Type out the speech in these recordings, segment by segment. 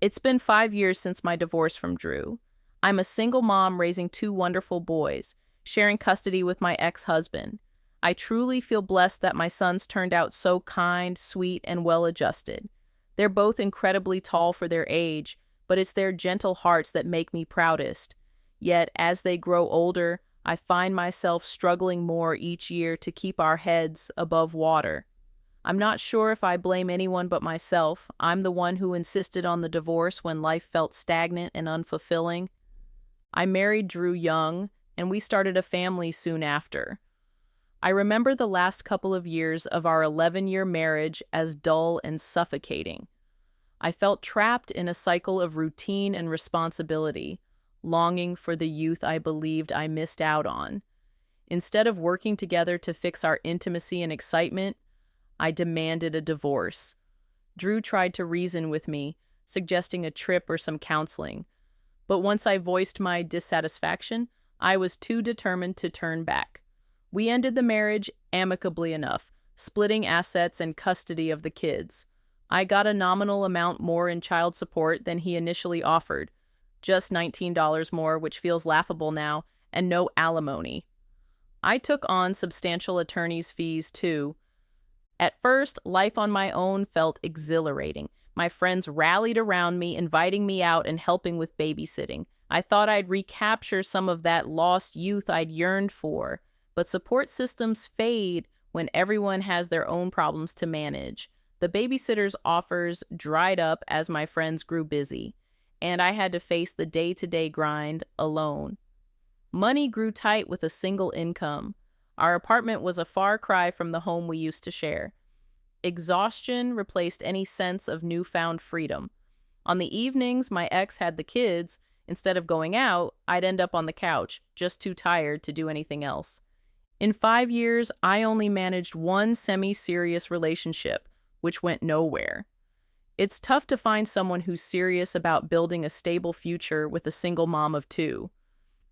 It's been 5 years since my divorce from Drew. I'm a single mom raising two wonderful boys, sharing custody with my ex-husband. I truly feel blessed that my sons turned out so kind, sweet, and well-adjusted. They're both incredibly tall for their age, but it's their gentle hearts that make me proudest. Yet, as they grow older, I find myself struggling more each year to keep our heads above water. I'm not sure if I blame anyone but myself. I'm the one who insisted on the divorce when life felt stagnant and unfulfilling. I married Drew young, and we started a family soon after. I remember the last couple of years of our 11-year marriage as dull and suffocating. I felt trapped in a cycle of routine and responsibility, longing for the youth I believed I missed out on. Instead of working together to fix our intimacy and excitement, I demanded a divorce. Drew tried to reason with me, suggesting a trip or some counseling. But once I voiced my dissatisfaction, I was too determined to turn back. We ended the marriage amicably enough, splitting assets and custody of the kids. I got a nominal amount more in child support than he initially offered, just $19 more, which feels laughable now, and no alimony. I took on substantial attorney's fees too. At first, life on my own felt exhilarating. My friends rallied around me, inviting me out and helping with babysitting. I thought I'd recapture some of that lost youth I'd yearned for. But support systems fade when everyone has their own problems to manage. The babysitter's offers dried up as my friends grew busy, and I had to face the day-to-day grind alone. Money grew tight with a single income. Our apartment was a far cry from the home we used to share. Exhaustion replaced any sense of newfound freedom. On the evenings my ex had the kids, instead of going out, I'd end up on the couch, just too tired to do anything else. In 5 years, I only managed one semi-serious relationship, which went nowhere. It's tough to find someone who's serious about building a stable future with a single mom of two.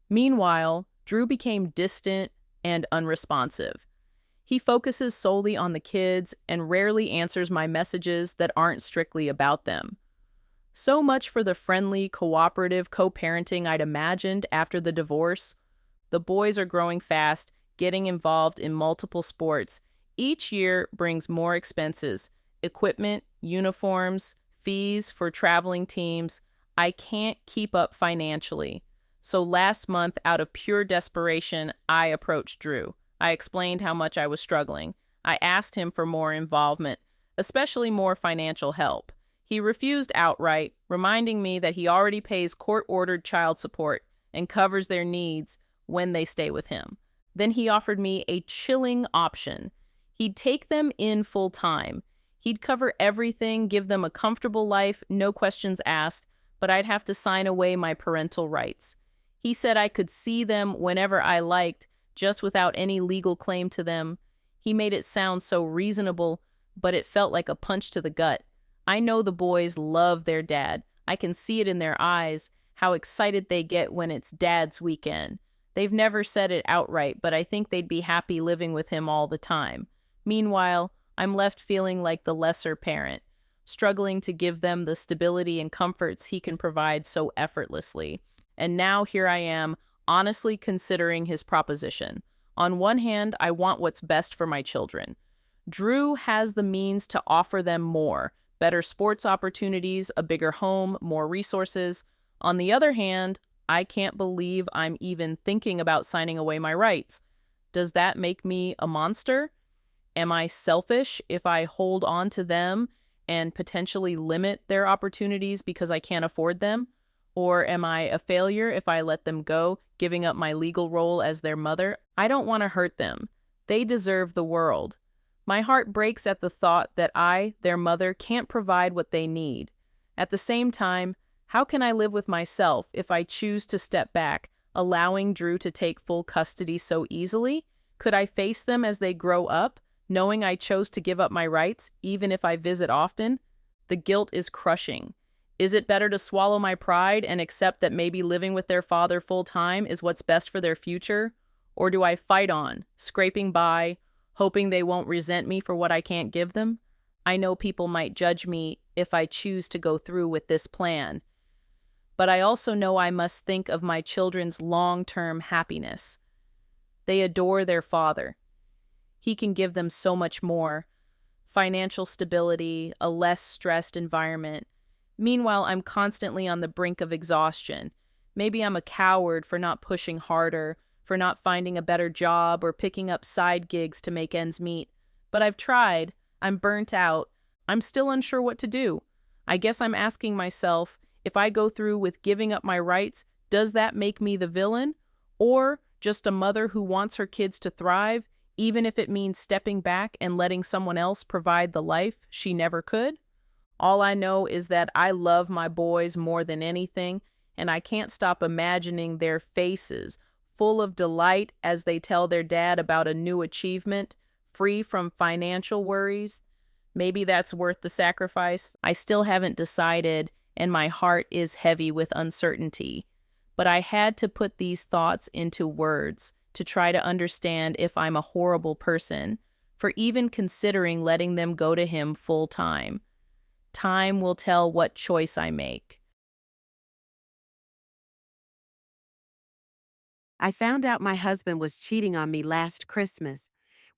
Meanwhile, Drew became distant and unresponsive. He focuses solely on the kids and rarely answers my messages that aren't strictly about them. So much for the friendly, cooperative co-parenting I'd imagined after the divorce. The boys are growing fast, getting involved in multiple sports. Each year brings more expenses: equipment, uniforms, fees for traveling teams. I can't keep up financially. So last month, out of pure desperation, I approached Drew. I explained how much I was struggling. I asked him for more involvement, especially more financial help. He refused outright, reminding me that he already pays court-ordered child support and covers their needs when they stay with him. Then he offered me a chilling option. He'd take them in full-time. He'd cover everything, give them a comfortable life, no questions asked, but I'd have to sign away my parental rights. He said I could see them whenever I liked, just without any legal claim to them. He made it sound so reasonable, but it felt like a punch to the gut. I know the boys love their dad. I can see it in their eyes, how excited they get when it's dad's weekend. They've never said it outright, but I think they'd be happy living with him all the time. Meanwhile, I'm left feeling like the lesser parent, struggling to give them the stability and comforts he can provide so effortlessly. And now here I am, honestly considering his proposition. On one hand, I want what's best for my children. Drew has the means to offer them more, better sports opportunities, a bigger home, more resources. On the other hand, I can't believe I'm even thinking about signing away my rights. Does that make me a monster? Am I selfish if I hold on to them and potentially limit their opportunities because I can't afford them? Or am I a failure if I let them go, giving up my legal role as their mother? I don't want to hurt them. They deserve the world. My heart breaks at the thought that I, their mother, can't provide what they need. At the same time, how can I live with myself if I choose to step back, allowing Drew to take full custody so easily? Could I face them as they grow up, knowing I chose to give up my rights, even if I visit often? The guilt is crushing. Is it better to swallow my pride and accept that maybe living with their father full-time is what's best for their future? Or do I fight on, scraping by, hoping they won't resent me for what I can't give them? I know people might judge me if I choose to go through with this plan. But I also know I must think of my children's long-term happiness. They adore their father. He can give them so much more: financial stability, a less stressed environment. Meanwhile, I'm constantly on the brink of exhaustion. Maybe I'm a coward for not pushing harder, for not finding a better job or picking up side gigs to make ends meet. But I've tried. I'm burnt out. I'm still unsure what to do. I guess I'm asking myself, if I go through with giving up my rights, does that make me the villain? Or just a mother who wants her kids to thrive, even if it means stepping back and letting someone else provide the life she never could? All I know is that I love my boys more than anything, and I can't stop imagining their faces full of delight as they tell their dad about a new achievement, free from financial worries. Maybe that's worth the sacrifice. I still haven't decided, and my heart is heavy with uncertainty. But I had to put these thoughts into words to try to understand if I'm a horrible person for even considering letting them go to him full time. Time will tell what choice I make. I found out my husband was cheating on me last Christmas.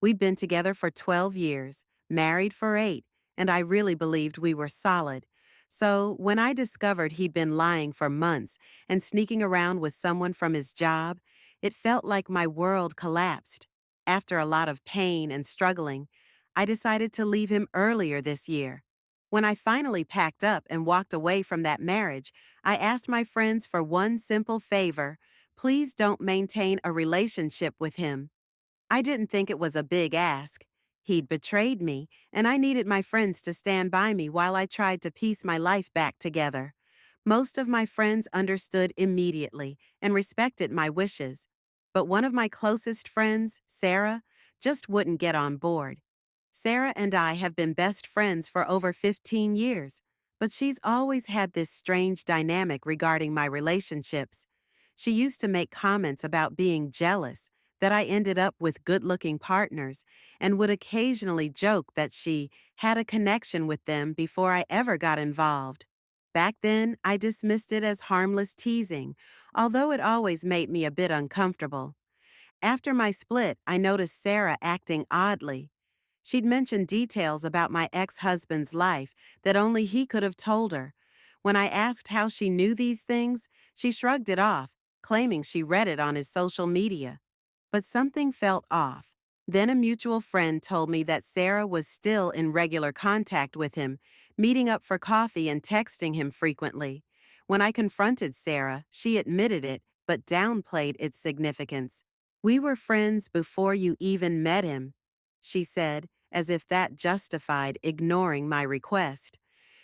We'd been together for 12 years, married for 8, and I really believed we were solid. So, when I discovered he'd been lying for months and sneaking around with someone from his job, it felt like my world collapsed. After a lot of pain and struggling, I decided to leave him earlier this year. When I finally packed up and walked away from that marriage, I asked my friends for one simple favor: please don't maintain a relationship with him. I didn't think it was a big ask. He'd betrayed me, and I needed my friends to stand by me while I tried to piece my life back together. Most of my friends understood immediately and respected my wishes. But one of my closest friends, Sarah, just wouldn't get on board. Sarah and I have been best friends for over 15 years, but she's always had this strange dynamic regarding my relationships. She used to make comments about being jealous that I ended up with good-looking partners, and would occasionally joke that she had a connection with them before I ever got involved. Back then, I dismissed it as harmless teasing, although it always made me a bit uncomfortable. After my split, I noticed Sarah acting oddly. She'd mentioned details about my ex-husband's life that only he could have told her. When I asked how she knew these things, she shrugged it off, claiming she read it on his social media. But something felt off. Then a mutual friend told me that Sarah was still in regular contact with him, meeting up for coffee and texting him frequently. When I confronted Sarah, she admitted it, but downplayed its significance. "We were friends before you even met him," she said, as if that justified ignoring my request.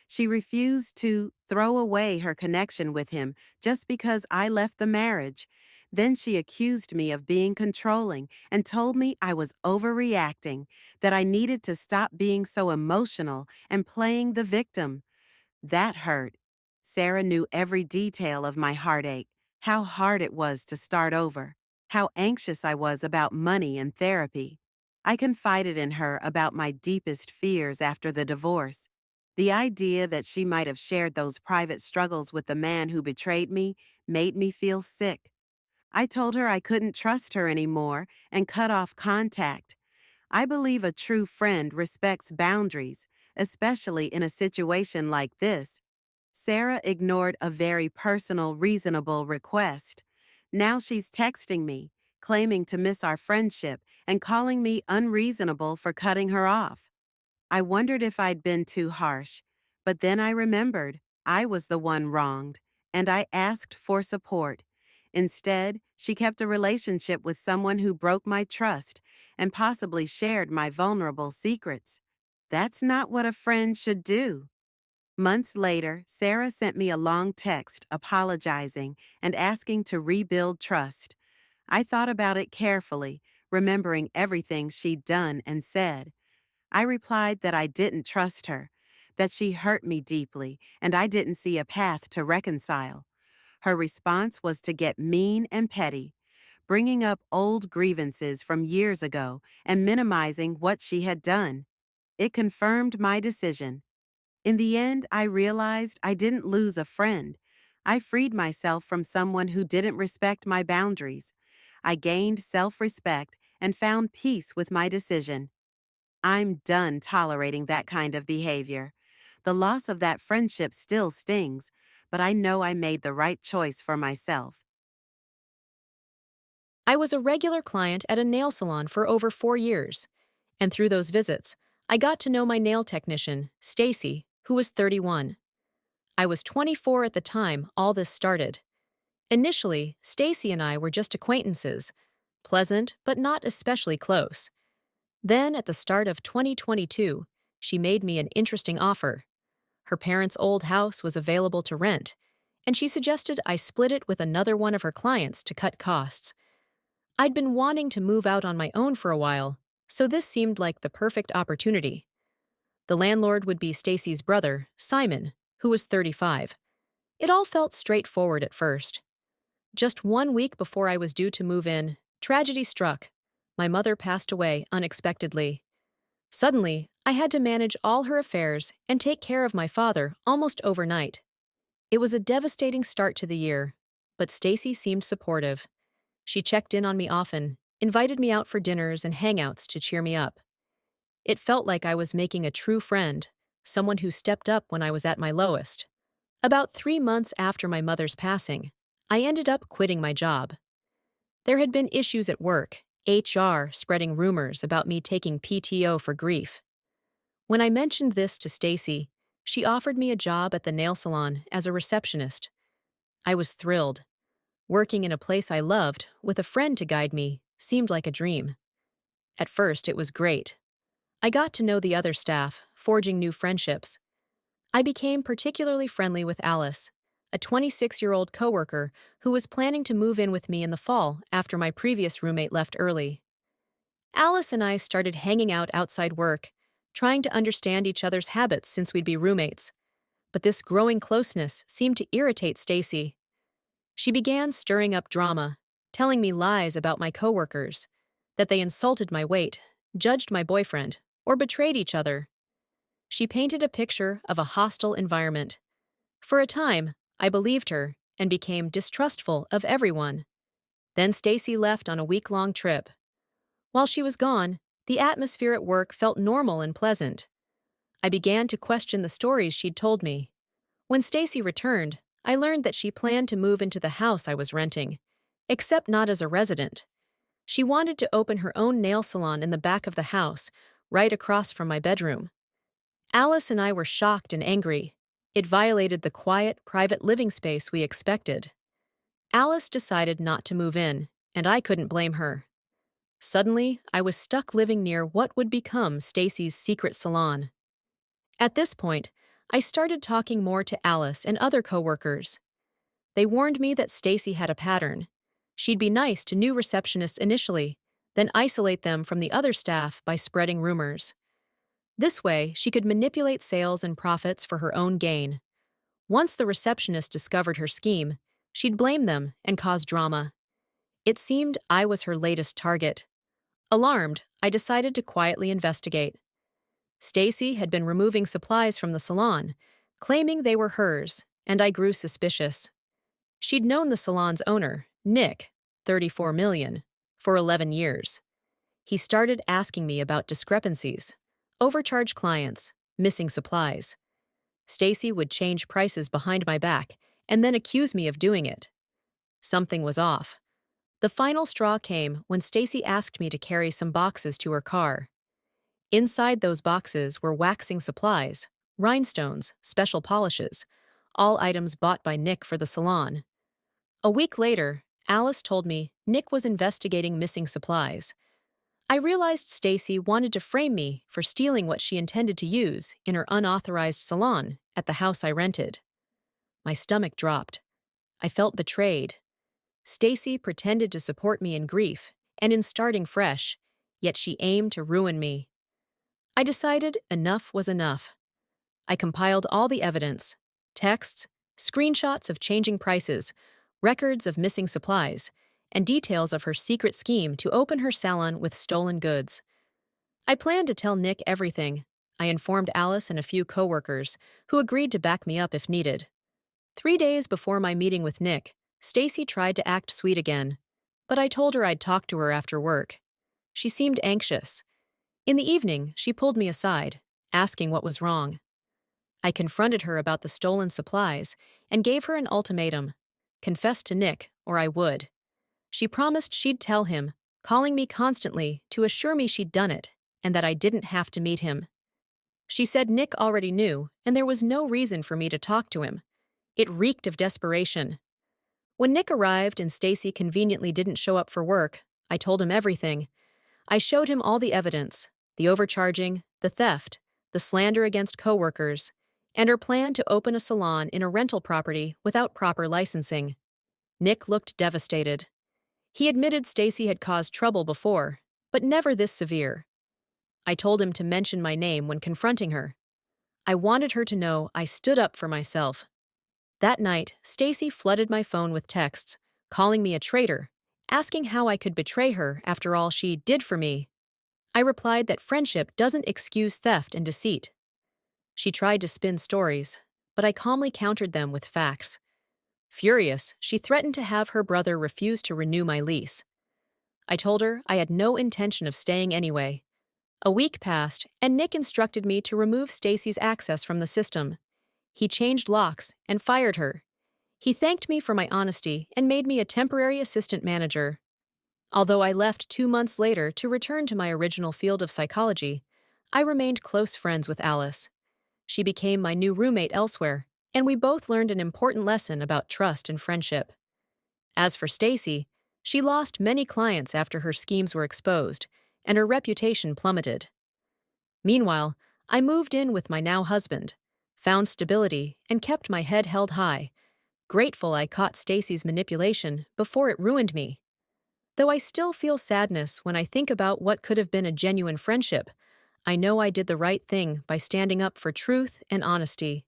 She refused to throw away her connection with him just because I left the marriage. Then she accused me of being controlling and told me I was overreacting, that I needed to stop being so emotional and playing the victim. That hurt. Sarah knew every detail of my heartache, how hard it was to start over, how anxious I was about money and therapy. I confided in her about my deepest fears after the divorce. The idea that she might have shared those private struggles with the man who betrayed me made me feel sick. I told her I couldn't trust her anymore and cut off contact. I believe a true friend respects boundaries, especially in a situation like this. Sarah ignored a very personal, reasonable request. Now she's texting me, claiming to miss our friendship and calling me unreasonable for cutting her off. I wondered if I'd been too harsh, but then I remembered I was the one wronged, and I asked for support. Instead, she kept a relationship with someone who broke my trust and possibly shared my vulnerable secrets. That's not what a friend should do. Months later, Sarah sent me a long text apologizing and asking to rebuild trust. I thought about it carefully, remembering everything she'd done and said. I replied that I didn't trust her, that she hurt me deeply, and I didn't see a path to reconcile. Her response was to get mean and petty, bringing up old grievances from years ago and minimizing what she had done. It confirmed my decision. In the end, I realized I didn't lose a friend. I freed myself from someone who didn't respect my boundaries. I gained self respect and found peace with my decision. I'm done tolerating that kind of behavior. The loss of that friendship still stings, but I know I made the right choice for myself. I was a regular client at a nail salon for over 4 years, and through those visits, I got to know my nail technician, Stacy, who was 31. I was 24 at the time all this started. Initially, Stacy and I were just acquaintances, pleasant but not especially close. Then, at the start of 2022, she made me an interesting offer. Her parents' old house was available to rent, and she suggested I split it with another one of her clients to cut costs. I'd been wanting to move out on my own for a while, so this seemed like the perfect opportunity. The landlord would be Stacy's brother, Simon, who was 35. It all felt straightforward at first. Just 1 week before I was due to move in, tragedy struck. My mother passed away unexpectedly. Suddenly, I had to manage all her affairs and take care of my father almost overnight. It was a devastating start to the year, but Stacy seemed supportive. She checked in on me often, invited me out for dinners and hangouts to cheer me up. It felt like I was making a true friend, someone who stepped up when I was at my lowest. About 3 months after my mother's passing, I ended up quitting my job. There had been issues at work, HR spreading rumors about me taking PTO for grief. When I mentioned this to Stacy, she offered me a job at the nail salon as a receptionist. I was thrilled. Working in a place I loved, with a friend to guide me, seemed like a dream. At first, it was great. I got to know the other staff, forging new friendships. I became particularly friendly with Alice, a 26-year-old coworker who was planning to move in with me in the fall after my previous roommate left early. Alice and I started hanging out outside work, trying to understand each other's habits since we'd be roommates. But this growing closeness seemed to irritate Stacy. She began stirring up drama, telling me lies about my coworkers, that they insulted my weight, judged my boyfriend, or betrayed each other. She painted a picture of a hostile environment. For a time, I believed her and became distrustful of everyone. Then Stacy left on a week-long trip. While she was gone, the atmosphere at work felt normal and pleasant. I began to question the stories she'd told me. When Stacy returned, I learned that she planned to move into the house I was renting, except not as a resident. She wanted to open her own nail salon in the back of the house, right across from my bedroom. Alice and I were shocked and angry. It violated the quiet, private living space we expected. Alice decided not to move in, and I couldn't blame her. Suddenly, I was stuck living near what would become Stacy's secret salon. At this point, I started talking more to Alice and other coworkers. They warned me that Stacy had a pattern. She'd be nice to new receptionists initially, then isolate them from the other staff by spreading rumors. This way, she could manipulate sales and profits for her own gain. Once the receptionist discovered her scheme, she'd blame them and cause drama. It seemed I was her latest target. Alarmed, I decided to quietly investigate. Stacy had been removing supplies from the salon, claiming they were hers, and I grew suspicious. She'd known the salon's owner, Nick, 34 million, for 11 years. He started asking me about discrepancies, overcharged clients, missing supplies. Stacy would change prices behind my back and then accuse me of doing it. Something was off. The final straw came when Stacy asked me to carry some boxes to her car. Inside those boxes were waxing supplies, rhinestones, special polishes, all items bought by Nick for the salon. A week later, Alice told me Nick was investigating missing supplies. I realized Stacy wanted to frame me for stealing what she intended to use in her unauthorized salon at the house I rented. My stomach dropped. I felt betrayed. Stacy pretended to support me in grief and in starting fresh, yet she aimed to ruin me. I decided enough was enough. I compiled all the evidence: texts, screenshots of changing prices, records of missing supplies, and details of her secret scheme to open her salon with stolen goods. I planned to tell Nick everything. I informed Alice and a few coworkers, who agreed to back me up if needed. 3 days before my meeting with Nick, Stacy tried to act sweet again, but I told her I'd talk to her after work. She seemed anxious. In the evening, she pulled me aside, asking what was wrong. I confronted her about the stolen supplies and gave her an ultimatum: confess to Nick, or I would. She promised she'd tell him, calling me constantly to assure me she'd done it and that I didn't have to meet him. She said Nick already knew, and there was no reason for me to talk to him. It reeked of desperation. When Nick arrived and Stacy conveniently didn't show up for work, I told him everything. I showed him all the evidence: the overcharging, the theft, the slander against coworkers, and her plan to open a salon in a rental property without proper licensing. Nick looked devastated. He admitted Stacy had caused trouble before, but never this severe. I told him to mention my name when confronting her. I wanted her to know I stood up for myself. That night, Stacy flooded my phone with texts, calling me a traitor, asking how I could betray her after all she did for me. I replied that friendship doesn't excuse theft and deceit. She tried to spin stories, but I calmly countered them with facts. Furious, she threatened to have her brother refuse to renew my lease. I told her I had no intention of staying anyway. A week passed, and Nick instructed me to remove Stacy's access from the system. He changed locks and fired her. He thanked me for my honesty and made me a temporary assistant manager. Although I left 2 months later to return to my original field of psychology, I remained close friends with Alice. She became my new roommate elsewhere, and we both learned an important lesson about trust and friendship. As for Stacy, she lost many clients after her schemes were exposed, and her reputation plummeted. Meanwhile, I moved in with my now husband, found stability, and kept my head held high, grateful I caught Stacy's manipulation before it ruined me. Though I still feel sadness when I think about what could have been a genuine friendship, I know I did the right thing by standing up for truth and honesty.